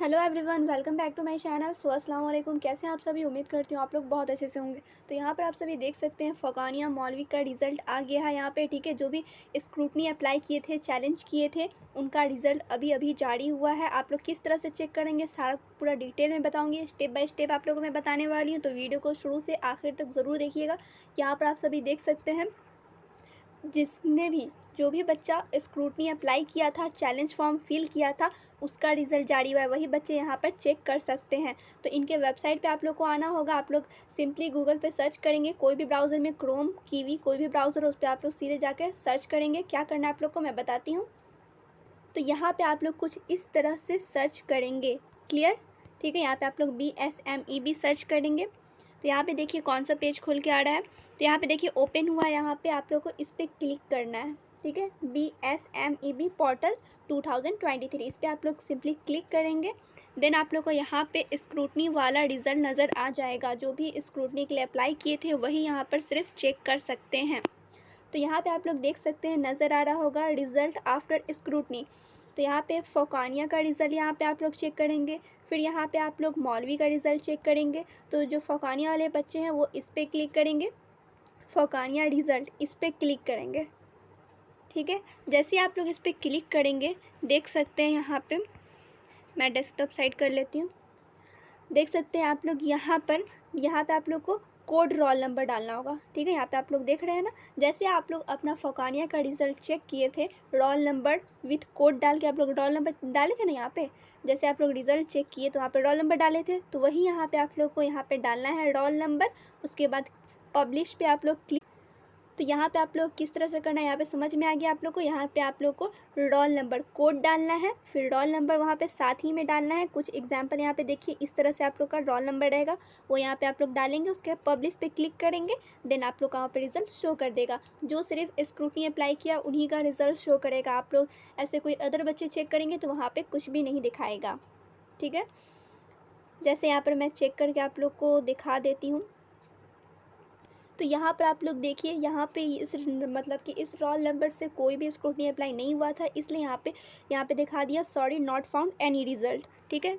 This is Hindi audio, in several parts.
Hello everyone, welcome back to my channel. अस्सलाम वालेकुम। कैसे हैं आप सभी? उम्मीद करती हूँ आप लोग बहुत अच्छे से होंगे। तो यहाँ पर आप सभी देख सकते हैं फ़ौक़ानिया मौलवी का रिज़ल्ट आ गया है यहाँ पे, ठीक है। जो भी स्क्रूटनी अप्लाई किए थे, चैलेंज किए थे, उनका रिज़ल्ट अभी अभी जारी हुआ है। आप लोग किस तरह से चेक करेंगे सारा पूरा डिटेल में बताऊँगी, स्टेप बाय स्टेप आप लोगों को मैं बताने वाली हूँ। तो वीडियो को शुरू से आखिर तक ज़रूर देखिएगा। यहाँ पर आप सभी देख सकते हैं जिसने भी जो भी बच्चा स्क्रूटनी अप्लाई किया था, चैलेंज फॉर्म फिल किया था, उसका रिज़ल्ट जारी हुआ है, वही बच्चे यहाँ पर चेक कर सकते हैं। तो इनके वेबसाइट पे आप लोग को आना होगा। आप लोग सिंपली गूगल पे सर्च करेंगे, कोई भी ब्राउज़र में क्रोम, कीवी कोई भी ब्राउज़र हो, उस पे आप लोग सीधे जाकर सर्च करेंगे। क्या करना है आप लोग को मैं बताती हूँ। तो यहाँ पे आप लोग कुछ इस तरह से सर्च करेंगे, क्लियर, ठीक है। यहाँ पे आप लोग BSMEB सर्च करेंगे। तो यहाँ पे देखिए कौन सा पेज खोल के आ रहा है। तो यहाँ पे देखिए ओपन हुआ है, यहाँ पे आप लोग को इस पर क्लिक करना है, ठीक है। BSMEB पोर्टल 2023, इस पर आप लोग सिंपली क्लिक करेंगे। देन आप लोग को यहाँ पे स्क्रूटनी वाला रिज़ल्ट नज़र आ जाएगा। जो भी स्क्रूटनी के लिए अप्लाई किए थे वही यहाँ पर सिर्फ चेक कर सकते हैं। तो यहाँ पे आप लोग देख सकते हैं, नज़र आ रहा होगा रिज़ल्ट आफ्टर स्क्रूटनी। तो यहाँ पे फ़ौक़ानिया का रिज़ल्ट यहाँ पे आप लोग चेक करेंगे। फिर यहाँ पे आप लोग मौलवी का रिज़ल्ट चेक करेंगे। तो जो फ़ौक़ानिया वाले बच्चे हैं वो इस पर क्लिक करेंगे, फ़ौक़ानिया रिज़ल्ट इस पर क्लिक करेंगे, ठीक है। जैसे आप लोग इस पर क्लिक करेंगे, देख सकते हैं यहाँ पे, मैं डेस्कटॉप साइड कर लेती हूँ। देख सकते हैं आप लोग यहाँ पे आप लोग को कोड रोल नंबर डालना होगा, ठीक है। यहाँ पे आप लोग देख रहे हैं ना, जैसे आप लोग अपना फ़ौक़ानिया का रिज़ल्ट चेक किए थे, रोल नंबर विथ कोड डाल के आप लोग रोल नंबर डाले थे ना यहाँ पे। जैसे आप लोग रिज़ल्ट चेक किए तो वहाँ पे रोल नंबर डाले थे, तो वही यहाँ पे आप लोग को यहाँ पे डालना है रोल नंबर। उसके बाद पब्लिश पे आप लोग क्लिक। तो यहाँ पे आप लोग किस तरह से करना है यहाँ पे समझ में आ गया आप लोग को। यहाँ पे आप लोग को रोल नंबर कोड डालना है, फिर रोल नंबर वहाँ पे साथ ही में डालना है। कुछ एग्जांपल यहाँ पे देखिए, इस तरह से आप लोग का रोल नंबर रहेगा, वो यहाँ पे आप लोग डालेंगे। उसके बाद पब्लिश पे क्लिक करेंगे, देन आप लोग का वहाँ पे रिज़ल्ट शो कर देगा। जो सिर्फ स्क्रूटनी अप्लाई किया उन्हीं का रिज़ल्ट शो करेगा। आप लोग ऐसे कोई अदर बच्चे चेक करेंगे तो वहाँ पर कुछ भी नहीं दिखाएगा, ठीक है। जैसे यहाँ पर मैं चेक करके आप लोग को दिखा देती हूँ। तो यहाँ पर आप लोग देखिए, यहाँ पे इस मतलब कि इस रोल नंबर से कोई भी स्क्रूटनी अप्लाई नहीं हुआ था, इसलिए यहाँ पे दिखा दिया sorry not found any result, ठीक है।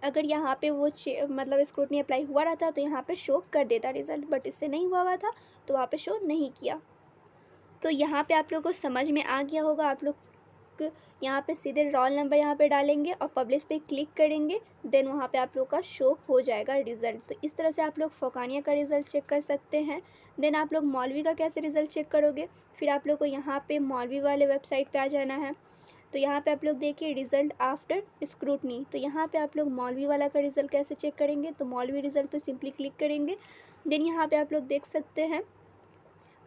अगर यहाँ पे वो मतलब स्क्रूटनी अप्लाई हुआ रहता तो यहाँ पे शो कर देता रिज़ल्ट, बट इससे नहीं हुआ था तो वहाँ पे शो नहीं किया। तो यहाँ पे आप लोग को समझ में आ गया होगा। आप लोग यहाँ पे सीधे रोल नंबर यहाँ पे डालेंगे और पब्लिश पे क्लिक करेंगे, देन वहाँ पे आप लोग का शो हो जाएगा रिज़ल्ट। तो इस तरह से आप लोग फ़ौक़ानिया का रिज़ल्ट चेक कर सकते हैं। देन आप लोग मौलवी का कैसे रिज़ल्ट चेक करोगे, फिर आप लोग को यहाँ पे मौलवी वाले वेबसाइट पे आ जाना है। तो यहाँ पे आप लोग देखिए रिज़ल्ट आफ्टर स्क्रूटनी। तो यहाँ पे आप लोग मौलवी वाला का रिज़ल्ट कैसे चेक करेंगे, तो मौलवी रिज़ल्ट पे सिंपली क्लिक करेंगे। देन यहाँ पे आप लोग देख सकते हैं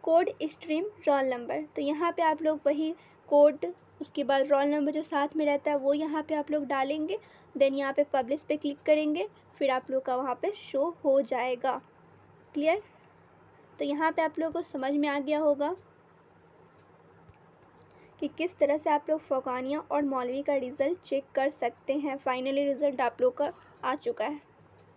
कोड स्ट्रीम रोल नंबर। तो यहाँ पे आप लोग वही कोड, उसके बाद रोल नंबर जो साथ में रहता है वो यहाँ पे आप लोग डालेंगे। देन यहाँ पे पब्लिश पे क्लिक करेंगे, फिर आप लोग का वहाँ पे शो हो जाएगा, क्लियर। तो यहाँ पे आप लोगों को समझ में आ गया होगा कि किस तरह से आप लोग फ़ौक़ानिया और मौलवी का रिज़ल्ट चेक कर सकते हैं। फाइनली रिज़ल्ट आप लोग का आ चुका है।